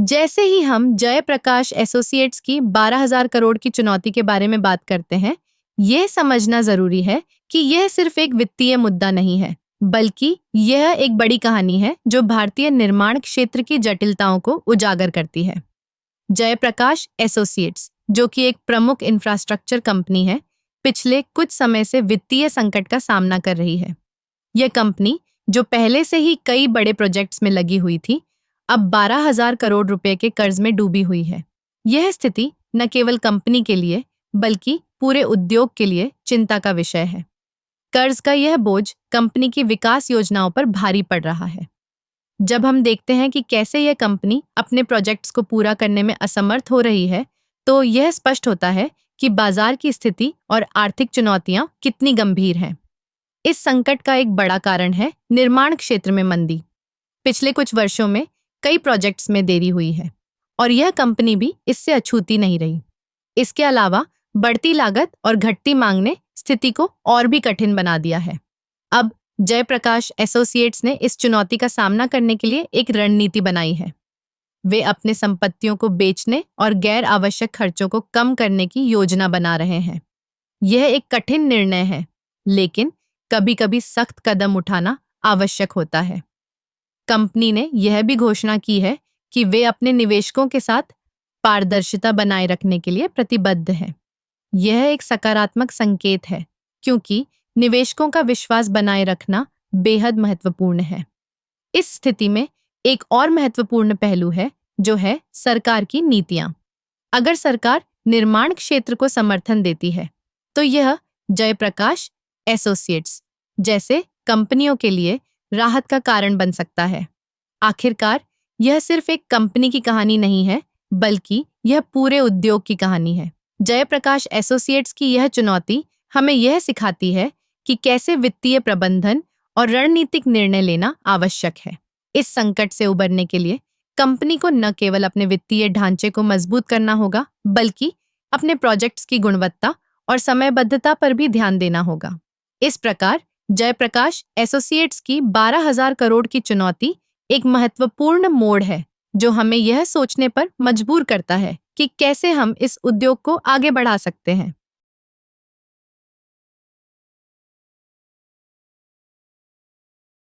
जैसे ही हम जयप्रकाश एसोसिएट्स की 12,000 करोड़ की चुनौती के बारे में बात करते हैं, यह समझना जरूरी है कि यह सिर्फ एक वित्तीय मुद्दा नहीं है, बल्कि यह एक बड़ी कहानी है जो भारतीय निर्माण क्षेत्र की जटिलताओं को उजागर करती है। जयप्रकाश एसोसिएट्स, जो कि एक प्रमुख इंफ्रास्ट्रक्चर कंपनी है, पिछले कुछ समय से वित्तीय संकट का सामना कर रही है। यह कंपनी, जो पहले से ही कई बड़े प्रोजेक्ट्स में लगी हुई थी, अब 12,000 करोड़ रुपए के कर्ज में डूबी हुई है। यह स्थिति न केवल कंपनी के लिए बल्कि पूरे उद्योग के लिए चिंता का विषय है। कर्ज का यह बोझ कंपनी की विकास योजनाओं पर भारी पड़ रहा है। जब हम देखते हैं कि कैसे यह कंपनी अपने प्रोजेक्ट्स को पूरा करने में असमर्थ हो रही है, तो यह स्पष्ट होता है कि बाजार की स्थिति और आर्थिक चुनौतियां कितनी गंभीर हैं। इस संकट का एक बड़ा कारण है निर्माण क्षेत्र में मंदी। पिछले कुछ वर्षों में कई प्रोजेक्ट्स में देरी हुई है और यह कंपनी भी इससे अछूती नहीं रही। इसके अलावा बढ़ती लागत और घटती मांग ने स्थिति को और भी कठिन बना दिया है। अब जयप्रकाश एसोसिएट्स ने इस चुनौती का सामना करने के लिए एक रणनीति बनाई है। वे अपने संपत्तियों को बेचने और गैर आवश्यक खर्चों को कम करने की योजना बना रहे हैं। यह एक कठिन निर्णय है, लेकिन कभी-कभी सख्त कदम उठाना आवश्यक होता है। कंपनी ने यह भी घोषणा की है कि वे अपने निवेशकों के साथ पारदर्शिता बनाए रखने के लिए प्रतिबद्ध हैं। यह एक सकारात्मक संकेत है, क्योंकि निवेशकों का विश्वास बनाए रखना बेहद महत्वपूर्ण है। इस स्थिति में एक और महत्वपूर्ण पहलू है, जो है सरकार की नीतियां। अगर सरकार निर्माण क्षेत्र को समर्थन देती है, तो यह जयप्रकाश एसोसिएट्स जैसे कंपनियों के लिए राहत का कारण बन सकता है। आखिरकार, यह सिर्फ एक कंपनी की कहानी नहीं है, बल्कि यह पूरे उद्योग की कहानी है। जयप्रकाश एसोसिएट्स की यह चुनौती हमें यह सिखाती है कि कैसे वित्तीय प्रबंधन और रणनीतिक निर्णय लेना आवश्यक है। इस संकट से उबरने के लिए कंपनी को न केवल अपने वित्तीय ढांचे को मजबूत करना होगा, बल्कि अपने प्रोजेक्ट्स की गुणवत्ता और समयबद्धता पर भी ध्यान देना होगा। इस प्रकार जयप्रकाश एसोसिएट्स की 12,000 करोड़ की चुनौती एक महत्वपूर्ण मोड़ है, जो हमें यह सोचने पर मजबूर करता है कि कैसे हम इस उद्योग को आगे बढ़ा सकते हैं।